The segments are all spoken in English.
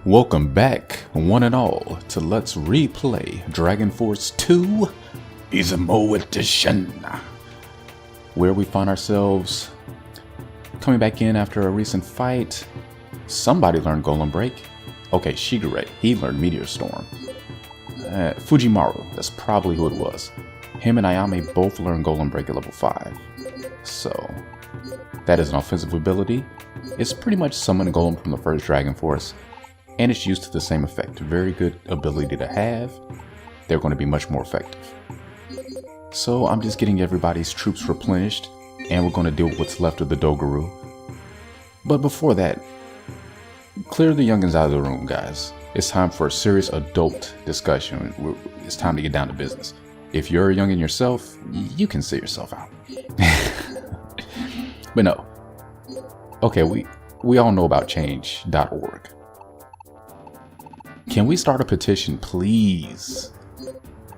Welcome back, one and all, to Let's Replay Dragon Force 2 Izumo Edition, where we find ourselves coming back in after a recent fight. Somebody learned Golem Break. Okay, Shigure, he learned Meteor Storm. Fujimaru, that's probably who it was. Him and Ayame both learned Golem Break at level 5. So, that is an offensive ability. It's pretty much summon a Golem from the first Dragon Force, and it's used to the same effect. Very good ability to have. They're going to be much more effective. So I'm just getting everybody's troops replenished, and we're going to deal with what's left of the Dogaru. But before that, clear the youngins out of the room, guys. It's time for a serious adult discussion. It's time to get down to business. If you're a youngin yourself, you can sit yourself out. But no. Okay, we all know about change.org. Can we start a petition, please?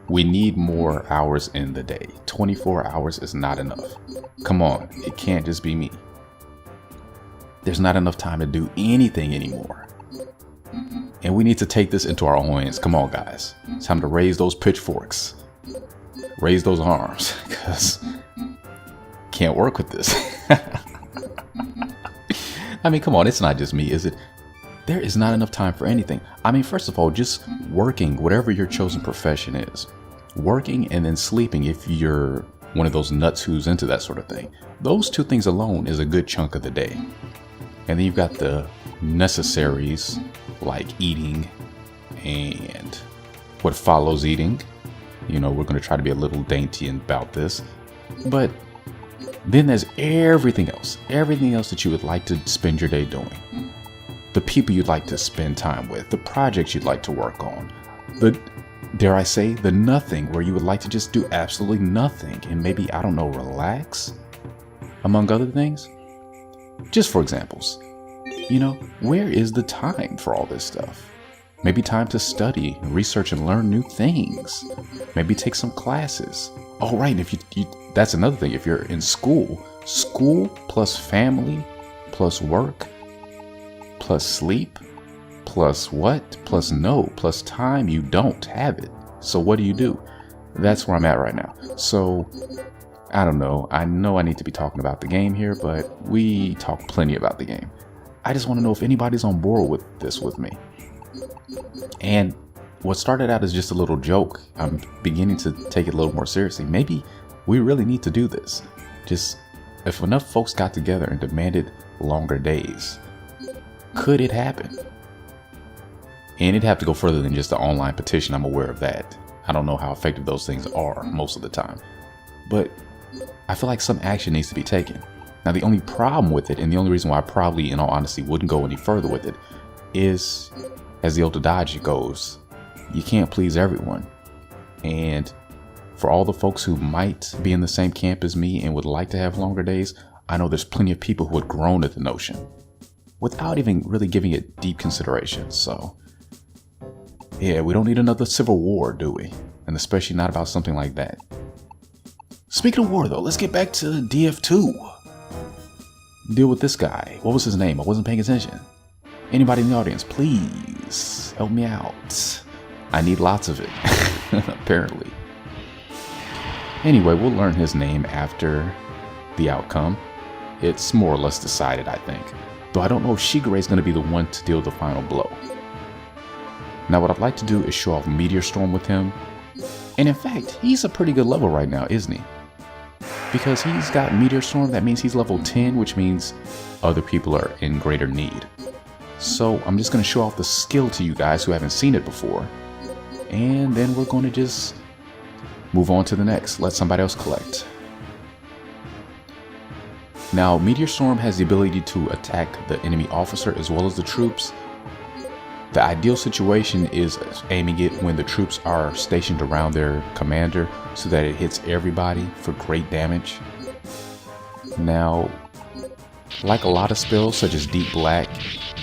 We need more hours in the day. 24 hours is not enough. Come on, it can't just be me. There's not enough time to do anything anymore. And we need to take this into our own hands. Come on, guys. It's time to raise those pitchforks. Raise those arms, because can't work with this. I mean, come on, it's not just me, is it? There is not enough time for anything. I mean, first of all, just working, whatever your chosen profession is. Working and then sleeping if you're one of those nuts who's into that sort of thing. Those two things alone is a good chunk of the day. And then you've got the necessaries like eating and what follows eating. You know, we're going to try to be a little dainty about this. But then there's everything else that you would like to spend your day doing. The people you'd like to spend time with, the projects you'd like to work on, the, dare I say, the nothing where you would like to just do absolutely nothing and maybe, I don't know, relax, among other things. Just for examples, you know, where is the time for all this stuff? Maybe time to study, research, and learn new things. Maybe take some classes. Oh, right, if you that's another thing. If you're in school plus family plus work plus sleep, plus what? Plus no, plus time, you don't have it. So what do you do? That's where I'm at right now. So, I don't know. I know I need to be talking about the game here, but we talk plenty about the game. I just want to know if anybody's on board with this with me. And what started out as just a little joke, I'm beginning to take it a little more seriously. Maybe we really need to do this. Just, if enough folks got together and demanded longer days, could it happen? And it'd have to go further than just an online petition. I'm aware of that. I don't know how effective those things are most of the time. But I feel like some action needs to be taken. Now, the only problem with it, and the only reason why I probably, in all honesty, wouldn't go any further with it, is, as the old adage goes, you can't please everyone. And for all the folks who might be in the same camp as me and would like to have longer days, I know there's plenty of people who would groan at the notion without even really giving it deep consideration. So, yeah, we don't need another civil war, do we? And especially not about something like that. Speaking of war, though, let's get back to DF2. Deal with this guy. What was his name? I wasn't paying attention. Anybody in the audience, please help me out. I need lots of it, apparently. Anyway, we'll learn his name after the outcome. It's more or less decided, I think. Though I don't know if Shigure is going to be the one to deal the final blow. Now, what I'd like to do is show off Meteor Storm with him. And in fact, he's a pretty good level right now, isn't he? Because he's got Meteor Storm, that means he's level 10, which means other people are in greater need. So I'm just going to show off the skill to you guys who haven't seen it before. And then we're going to just move on to the next. Let somebody else collect. Now, Meteor Storm has the ability to attack the enemy officer as well as the troops. The ideal situation is aiming it when the troops are stationed around their commander so that it hits everybody for great damage. Now, like a lot of spells such as Deep Black,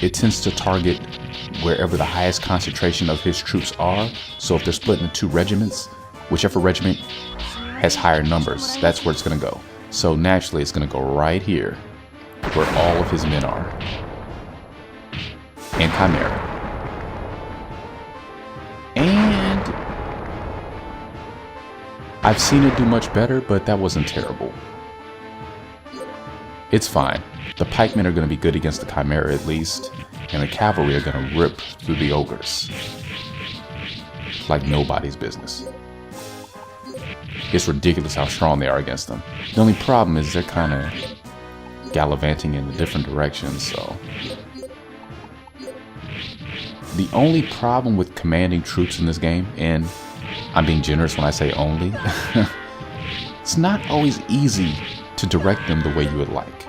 it tends to target wherever the highest concentration of his troops are. So if they're split into two regiments, whichever regiment has higher numbers, that's where it's going to go. So naturally, it's going to go right here, where all of his men are. And Chimera. I've seen it do much better, but that wasn't terrible. It's fine. The pikemen are going to be good against the Chimera at least, and the cavalry are going to rip through the ogres like nobody's business. It's ridiculous how strong they are against them. The only problem is they're kind of gallivanting in different directions, so... The only problem with commanding troops in this game, and I'm being generous when I say only, it's not always easy to direct them the way you would like.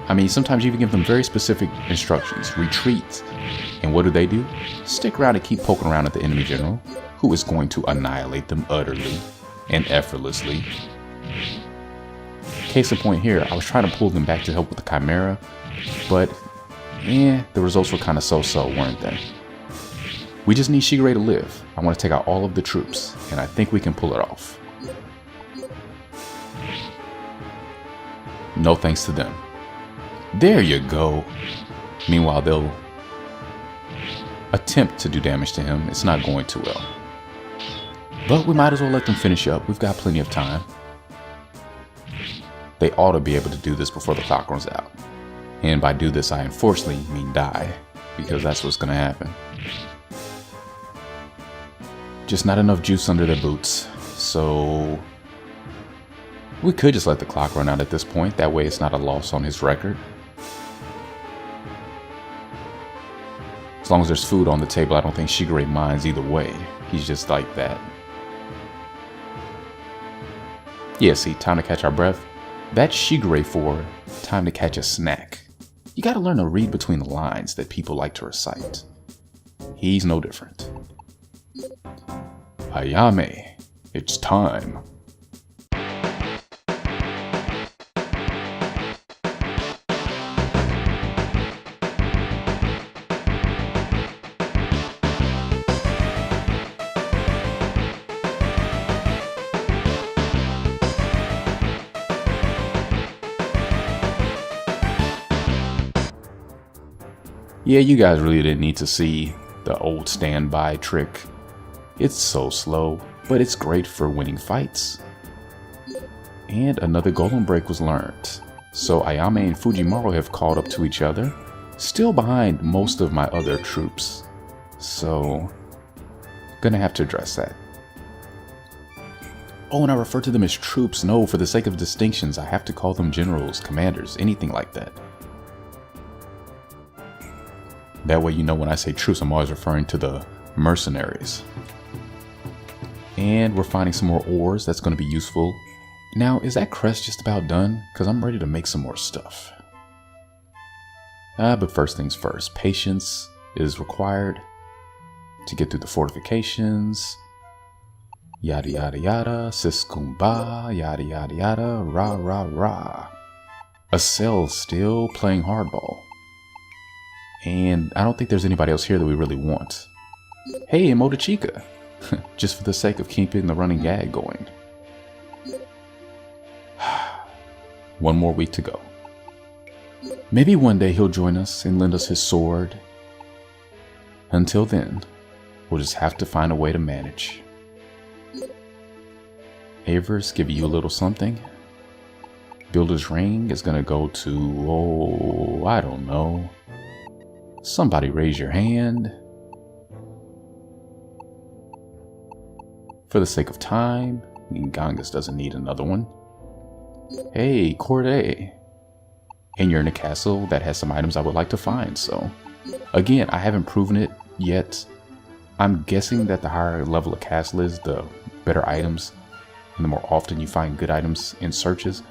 I mean, sometimes you even give them very specific instructions. Retreat. And what do? Stick around and keep poking around at the enemy general, who is going to annihilate them utterly and effortlessly. Case in point here, I was trying to pull them back to help with the Chimera, but the results were kind of so-so, weren't they? We just need Shigure to live. I want to take out all of the troops, and I think we can pull it off. No thanks to them. There you go. Meanwhile, they'll attempt to do damage to him. It's not going too well. But we might as well let them finish up. We've got plenty of time. They ought to be able to do this before the clock runs out. And by do this, I unfortunately mean die, because that's what's going to happen. Just not enough juice under their boots. So we could just let the clock run out at this point. That way it's not a loss on his record. As long as there's food on the table, I don't think Shigure minds either way. He's just like that. Yeah, see, time to catch our breath. That's Shigure for time to catch a snack. You gotta learn to read between the lines that people like to recite. He's no different. Ayame, it's time. Yeah, you guys really didn't need to see the old standby trick. It's so slow, but it's great for winning fights. And another golden break was learned. So Ayame and Fujimaru have caught up to each other, still behind most of my other troops. So, gonna have to address that. Oh, and I refer to them as troops. No, for the sake of distinctions, I have to call them generals, commanders, anything like that. That way you know when I say troops, I'm always referring to the mercenaries. And we're finding some more ores. That's going to be useful. Now, is that crest just about done? Because I'm ready to make some more stuff. But first things first. Patience is required to get through the fortifications. Yada yada yada. Siskumba. Yada yada yada. Rah rah rah. A cell still playing hardball. And I don't think there's anybody else here that we really want. Hey, Motochika. Just for the sake of keeping the running gag going. One more week to go. Maybe one day he'll join us and lend us his sword. Until then, we'll just have to find a way to manage. Avers give you a little something. Builder's ring is gonna go to, oh, I don't know. Somebody raise your hand. For the sake of time, Gangas doesn't need another one. Hey, Kaede. And you're in a castle that has some items I would like to find, so. Again, I haven't proven it yet. I'm guessing that the higher level a castle is, the better items, and the more often you find good items in searches.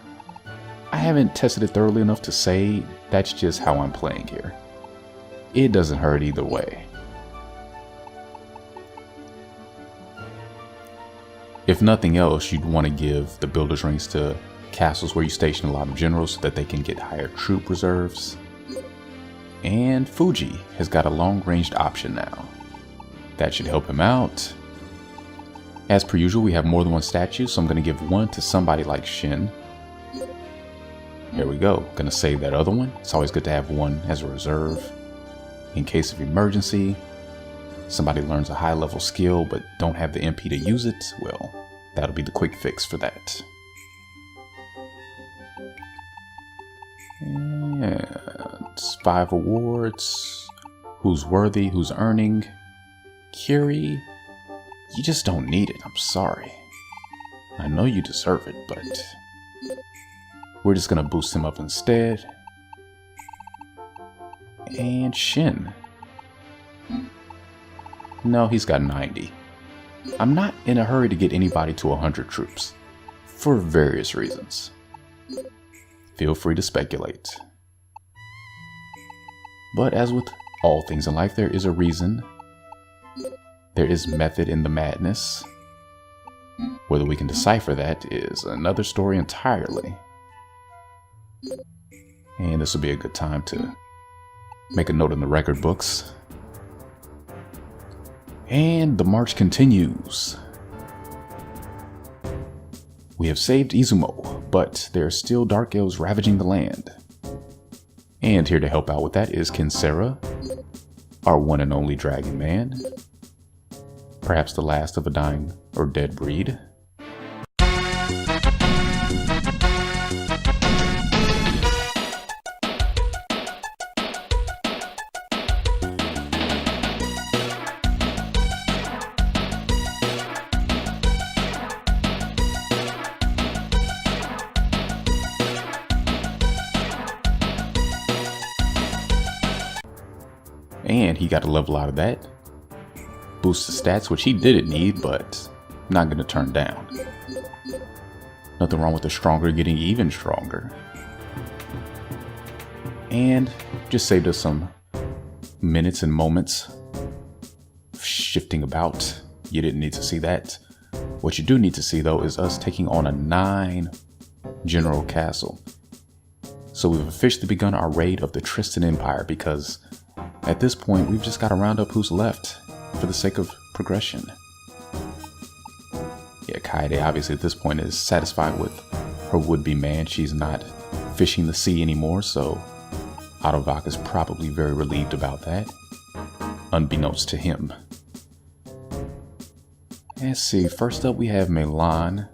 I haven't tested it thoroughly enough to say. That's just how I'm playing here. It doesn't hurt either way. If nothing else, you'd want to give the builder's rings to castles where you station a lot of generals so that they can get higher troop reserves. And Fuji has got a long-ranged option now. That should help him out. As per usual, we have more than one statue, so I'm going to give one to somebody like Shin. Here we go. Gonna save that other one. It's always good to have one as a reserve. In case of emergency, somebody learns a high level skill but don't have the MP to use it, well, That'll be the quick fix for that. And 5 awards. Who's worthy? Who's earning? Curie, you just don't need it. I'm sorry. I know you deserve it, but we're just gonna boost him up instead. And Shin. No, he's got 90. I'm not in a hurry to get anybody to 100 troops, for various reasons. Feel free to speculate. But as with all things in life, there is a reason. There is method in the madness. Whether we can decipher that is another story entirely. And this will be a good time to make a note in the record books. And the march continues. We have saved Izumo, but there are still dark elves ravaging the land. And here to help out with that is Kinsera, our one and only dragon man. Perhaps the last of a dying or dead breed. And he got a level out of that. Boost the stats, which he didn't need, but not going to turn down. Nothing wrong with the stronger getting even stronger. And just saved us some minutes and moments of shifting about. You didn't need to see that. What you do need to see, though, is us taking on a 9 general castle. So we've officially begun our raid of the Tristan Empire, because at this point, we've just got to round up who's left for the sake of progression. Yeah, Kaede obviously at this point is satisfied with her would-be man. She's not fishing the sea anymore, so Autovok is probably very relieved about that, unbeknownst to him. Let's see, first up we have Milan.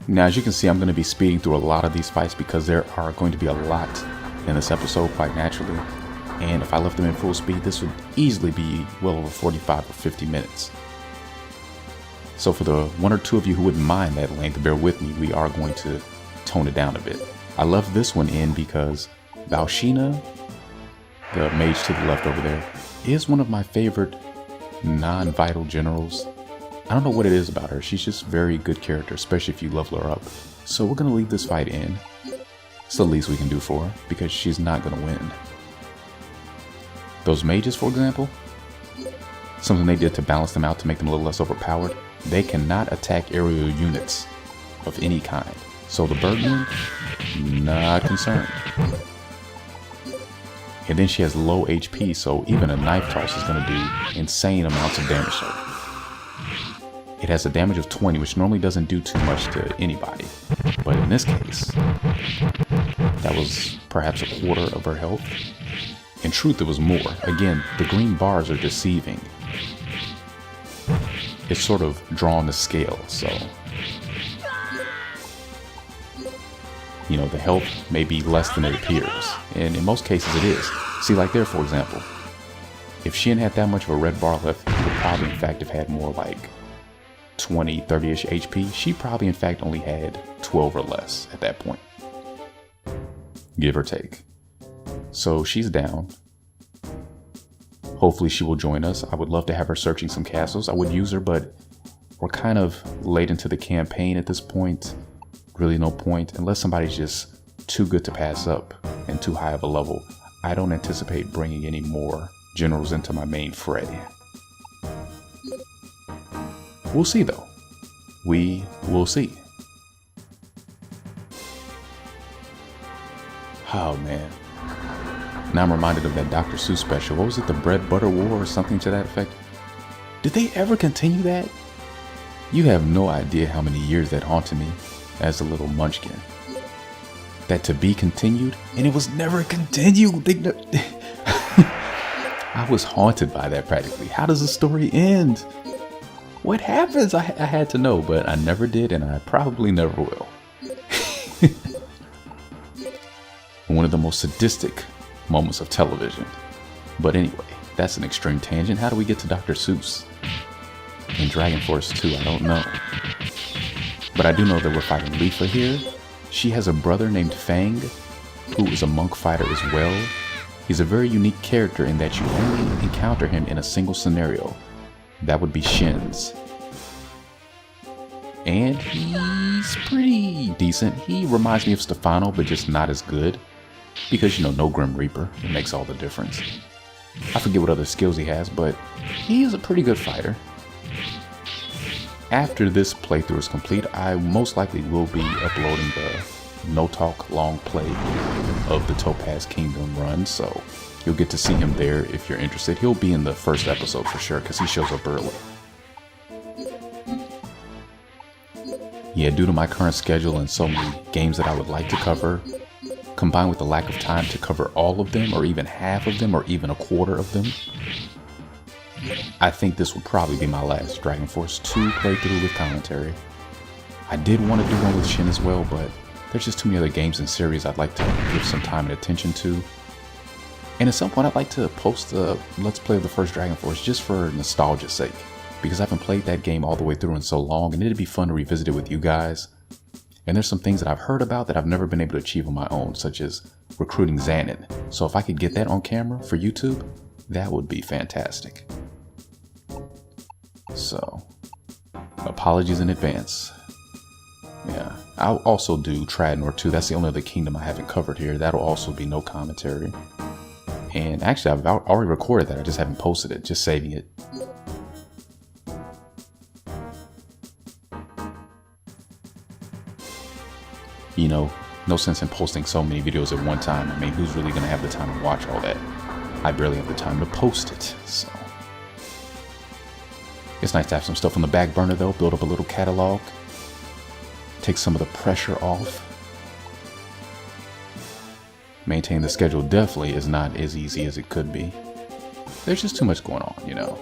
Now, as you can see, I'm going to be speeding through a lot of these fights because there are going to be a lot in this episode quite naturally. And if I left them in full speed, this would easily be well over 45 or 50 minutes. So for the 1 or 2 of you who wouldn't mind that length, bear with me, we are going to tone it down a bit. I left this one in because Valshina, the mage to the left over there, is one of my favorite non-vital generals. I don't know what it is about her. She's just a very good character, especially if you level her up. So we're going to leave this fight in. It's the least we can do for her, because she's not going to win. Those mages, for example, something they did to balance them out to make them a little less overpowered, they cannot attack aerial units of any kind. So the Bergman, not concerned. And then she has low HP, so even a knife toss is going to do insane amounts of damage to her. It has a damage of 20, which normally doesn't do too much to anybody. But in this case, that was perhaps a quarter of her health. In truth, it was more. Again, the green bars are deceiving. It's sort of drawn to scale, so you know, the health may be less than it appears. And in most cases it is. See, like there, for example, if she hadn't had that much of a red bar left, she would probably in fact have had more like 20, 30-ish HP. She probably in fact only had 12 or less at that point, give or take. So she's down. Hopefully she will join us. I would love to have her searching some castles. I would use her, but we're kind of late into the campaign at this point. Really no point, unless somebody's just too good to pass up and too high of a level. I don't anticipate bringing any more generals into my main fray. We'll see though. We will see. Oh man. Now I'm reminded of that Dr. Seuss special. What was it? The Bread Butter War or something to that effect? Did they ever continue that? You have no idea how many years that haunted me as a little munchkin. That to be continued, and it was never continued. I was haunted by that practically. How does the story end? What happens? I had to know, but I never did, and I probably never will. One of the most sadistic moments of television. But anyway, that's an extreme tangent. How do we get to Dr. Seuss? In Dragon Force 2, I don't know. But I do know that we're fighting Leafa here. She has a brother named Fang, who is a monk fighter as well. He's a very unique character in that you only encounter him in a single scenario. That would be Shin's. And he's pretty decent. He reminds me of Stefano, but just not as good. Because, you know, no Grim Reaper. It makes all the difference. I forget what other skills he has, but he is a pretty good fighter. After this playthrough is complete, I most likely will be uploading the No Talk Long Play of the Topaz Kingdom run, so you'll get to see him there if you're interested. He'll be in the first episode for sure, because he shows up early. Yeah, due to my current schedule and so many games that I would like to cover, combined with the lack of time to cover all of them, or even half of them, or even a quarter of them, I think this will probably be my last Dragon Force 2 playthrough with commentary. I did want to do one with Shin as well, but there's just too many other games and series I'd like to give some time and attention to. And at some point I'd like to post a Let's Play of the first Dragon Force just for nostalgia's sake, because I haven't played that game all the way through in so long, and it'd be fun to revisit it with you guys. And there's some things that I've heard about that I've never been able to achieve on my own, such as recruiting Xanon. So if I could get that on camera for YouTube, that would be fantastic. So, apologies in advance. Yeah, I'll also do Tradnor 2. That's the only other kingdom I haven't covered here. That'll also be no commentary. And actually, I've already recorded that. I just haven't posted it, just saving it. You know, no sense in posting so many videos at one time. I mean, who's really going to have the time to watch all that? I barely have the time to post it, so. It's nice to have some stuff on the back burner though, build up a little catalog. Take some of the pressure off. Maintain the schedule definitely is not as easy as it could be. There's just too much going on, you know.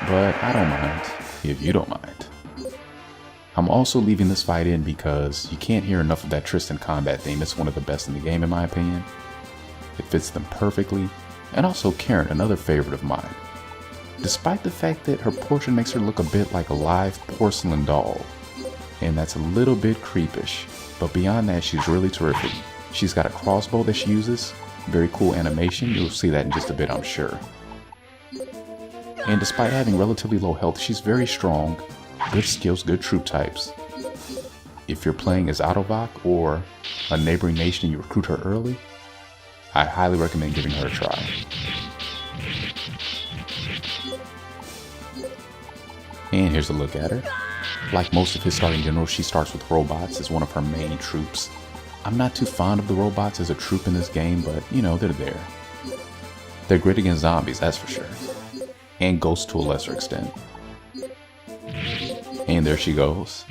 But I don't mind, if you don't mind. I'm also leaving this fight in because you can't hear enough of that Tristan combat theme. It's one of the best in the game in my opinion. It fits them perfectly. And also Karen, another favorite of mine. Despite the fact that her portrait makes her look a bit like a live porcelain doll. And that's a little bit creepish. But beyond that, she's really terrific. She's got a crossbow that she uses. Very cool animation. You'll see that in just a bit, I'm sure. And despite having relatively low health, she's very strong. Good skills, good troop types. If you're playing as Autovok or a neighboring nation and you recruit her early, I highly recommend giving her a try. And here's a look at her. Like most of his starting generals, she starts with robots as one of her main troops. I'm not too fond of the robots as a troop in this game, but you know, they're there. They're great against zombies, that's for sure. And ghosts to a lesser extent. And there she goes.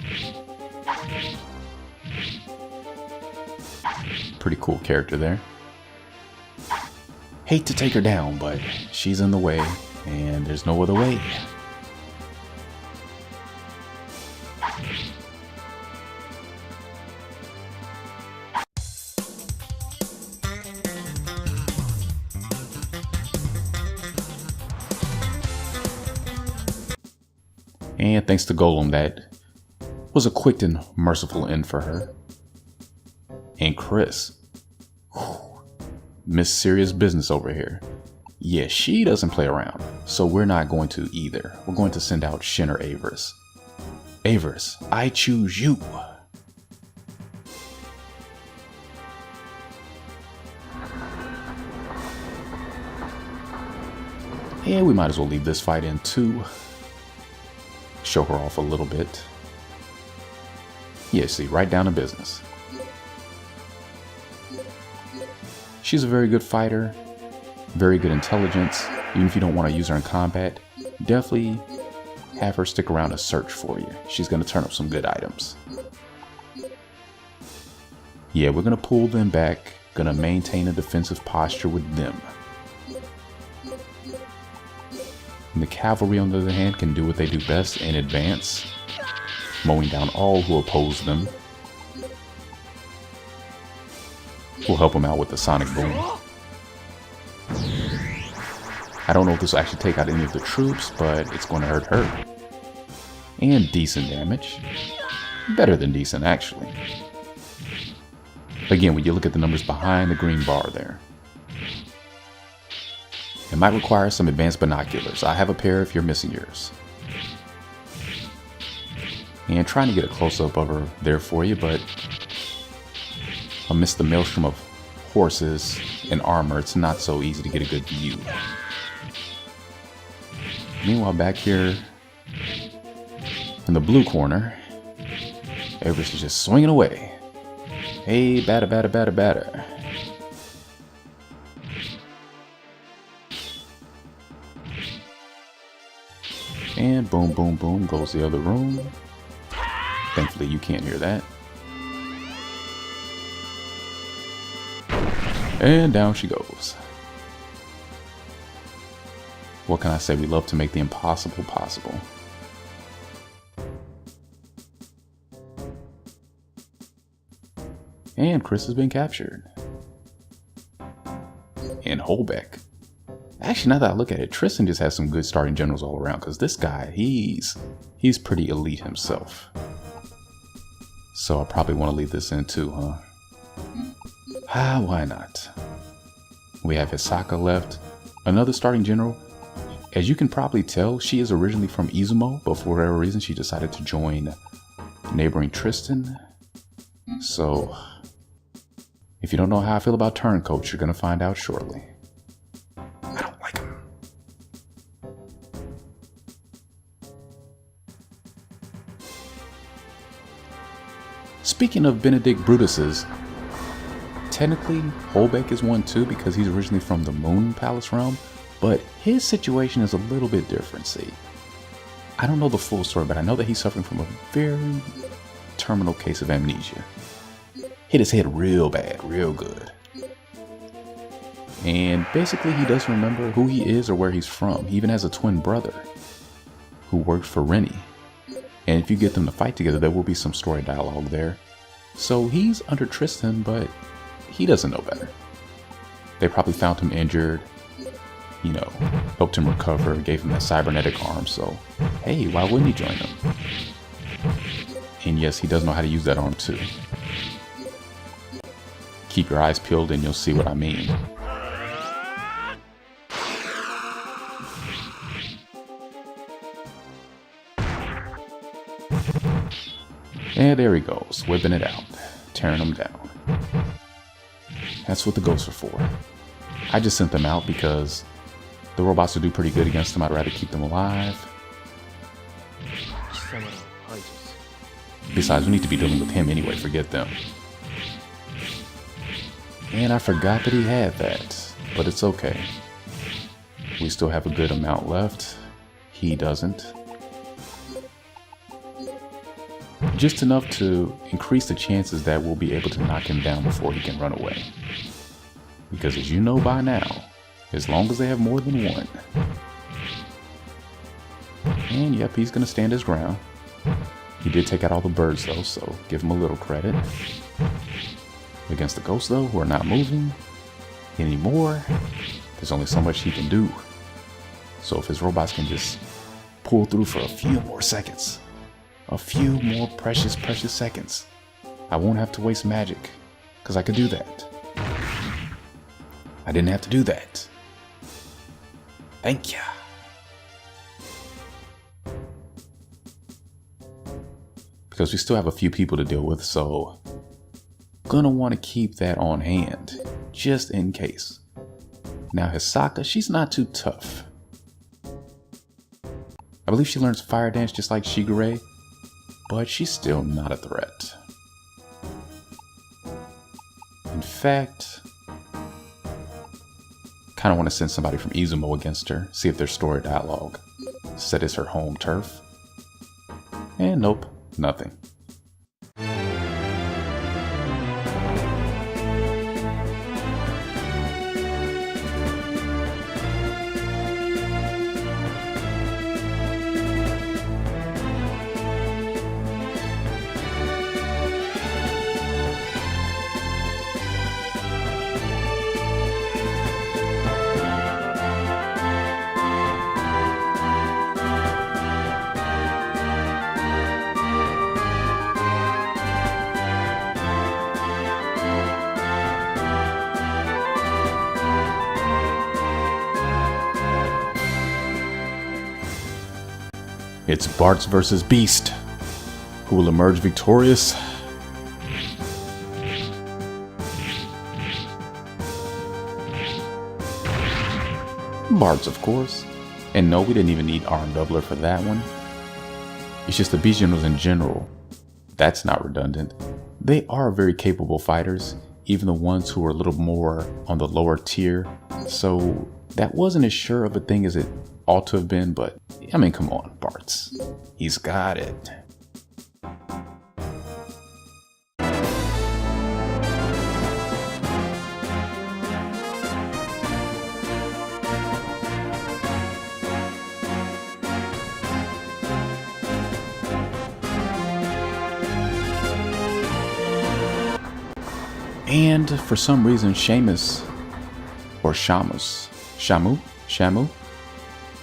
Pretty cool character there. Hate to take her down, but she's in the way, and there's no other way. And thanks to Golem, that was a quick and merciful end for her. And Chris. Miss serious business over here. Yeah, she doesn't play around, so we're not going to either. We're going to send out Shin or Avers. Avers, I choose you. And we might as well leave this fight in too. Show her off a little bit. Yeah, see, right down to business. She's a very good fighter, very good intelligence. Even if you don't want to use her in combat, definitely have her stick around to search for you. She's going to turn up some good items. Yeah, we're going to pull them back, going to maintain a defensive posture with them. And the cavalry, on the other hand, can do what they do best and advance, mowing down all who oppose them. We'll help them out with the sonic boom. I don't know if this will actually take out any of the troops, but it's going to hurt her. And decent damage. Better than decent, actually. Again, when you look at the numbers behind the green bar there. It might require some advanced binoculars. I have a pair if you're missing yours. And trying to get a close-up of her there for you, but amidst the maelstrom of horses and armor, it's not so easy to get a good view. Meanwhile, back here in the blue corner, Everest is just swinging away. Hey, batter, batter, batter, batter. And boom, boom, boom goes the other room. Thankfully, you can't hear that. And down she goes. What can I say? We love to make the impossible possible. And Chris has been captured. And Holbeck. Actually, now that I look at it, Tristan just has some good starting generals all around, because this guy, he's pretty elite himself. So I probably want to leave this in too, huh? Ah, why not? We have Hisaka left. Another starting general. As you can probably tell, she is originally from Izumo, but for whatever reason, she decided to join neighboring Tristan. So, if you don't know how I feel about turncoats, you're going to find out shortly. I don't like him. Speaking of Benedict Brutus's, technically Holbeck is one too because he's originally from the Moon Palace realm, but his situation is a little bit different, see. I don't know the full story, but I know that he's suffering from a very terminal case of amnesia. Hit his head real bad, real good. And basically he doesn't remember who he is or where he's from. He even has a twin brother who worked for Rennie. And if you get them to fight together, there will be some story dialogue there. So he's under Tristan, but he doesn't know better. They probably found him injured, you know, helped him recover, gave him that cybernetic arm, so hey, why wouldn't he join them? And yes, he does know how to use that arm too. Keep your eyes peeled and you'll see what I mean. And there he goes, whipping it out, tearing them down. That's what the ghosts are for. I just sent them out because the robots will do pretty good against them. I'd rather keep them alive. Besides, we need to be dealing with him anyway, forget them. And I forgot that he had that, but it's okay. We still have a good amount left. He doesn't. Just enough to increase the chances that we'll be able to knock him down before he can run away. Because as you know by now, as long as they have more than one. And yep, he's gonna stand his ground. He did take out all the birds though, so give him a little credit. Against the ghosts though, who are not moving anymore, there's only so much he can do. So if his robots can just pull through for a few more seconds, a few more precious seconds, I won't have to waste magic, because I could do that. I didn't have to do that. Thank ya. Because we still have a few people to deal with, so gonna want to keep that on hand, just in case. Now Hisaka, she's not too tough. I believe she learns fire dance just like Shigure, but she's still not a threat. In fact, kind of want to send somebody from Izumo against her, see if there's story dialogue. Said it's her home turf. And nope, nothing. It's Bartz versus Beast. Who will emerge victorious? Bartz, of course. And no, we didn't even need Arm Doubler for that one. It's just the Beast Generals in general. That's not redundant. They are very capable fighters, even the ones who are a little more on the lower tier. So that wasn't as sure of a thing as it ought to have been, but I mean, come on, Bartz. He's got it. And for some reason, Shamus, or Shamu?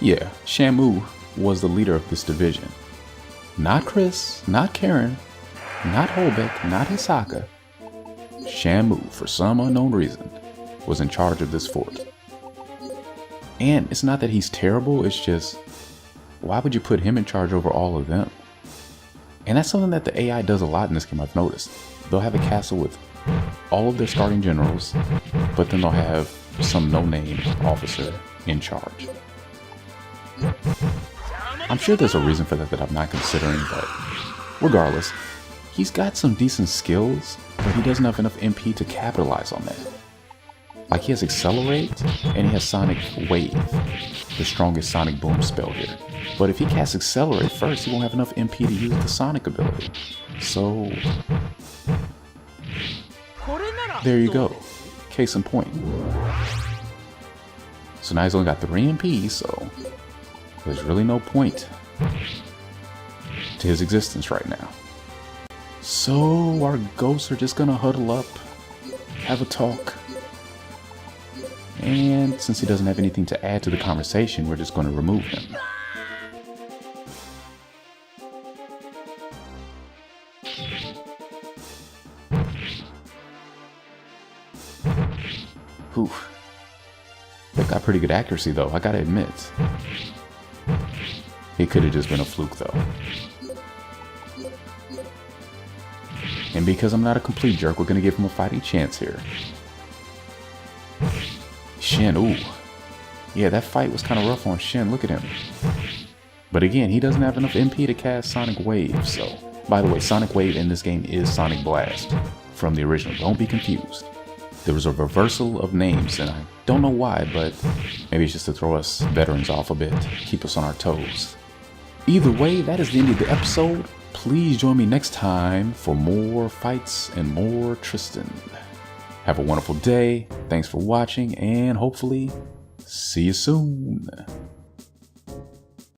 Yeah, Shamu was the leader of this division. Not Chris, not Karen, not Holbeck, not Hisaka. Shamu, for some unknown reason, was in charge of this fort. And it's not that he's terrible, it's just, why would you put him in charge over all of them? And that's something that the AI does a lot in this game, I've noticed. They'll have a castle with all of their starting generals, but then they'll have some no-name officer in charge. I'm sure there's a reason for that that I'm not considering, but regardless, he's got some decent skills, but he doesn't have enough MP to capitalize on that. Like, he has Accelerate, and he has Sonic Wave, the strongest Sonic Boom spell here. But if he casts Accelerate first, he won't have enough MP to use the Sonic ability. So there you go. Case in point. So now he's only got 3 MP, so there's really no point to his existence right now. So our ghosts are just gonna huddle up, have a talk, and since he doesn't have anything to add to the conversation, we're just gonna remove him. Whew. They've got pretty good accuracy though, I gotta admit. It could have just been a fluke though. And because I'm not a complete jerk, we're gonna give him a fighting chance here. Shin, ooh. Yeah, that fight was kind of rough on Shin, look at him. But again, he doesn't have enough MP to cast Sonic Wave, so. By the way, Sonic Wave in this game is Sonic Blast from the original, don't be confused. There was a reversal of names, and I don't know why, but maybe it's just to throw us veterans off a bit, keep us on our toes. Either way, that is the end of the episode. Please join me next time for more fights and more Tristan. Have a wonderful day, thanks for watching, and hopefully, see you soon.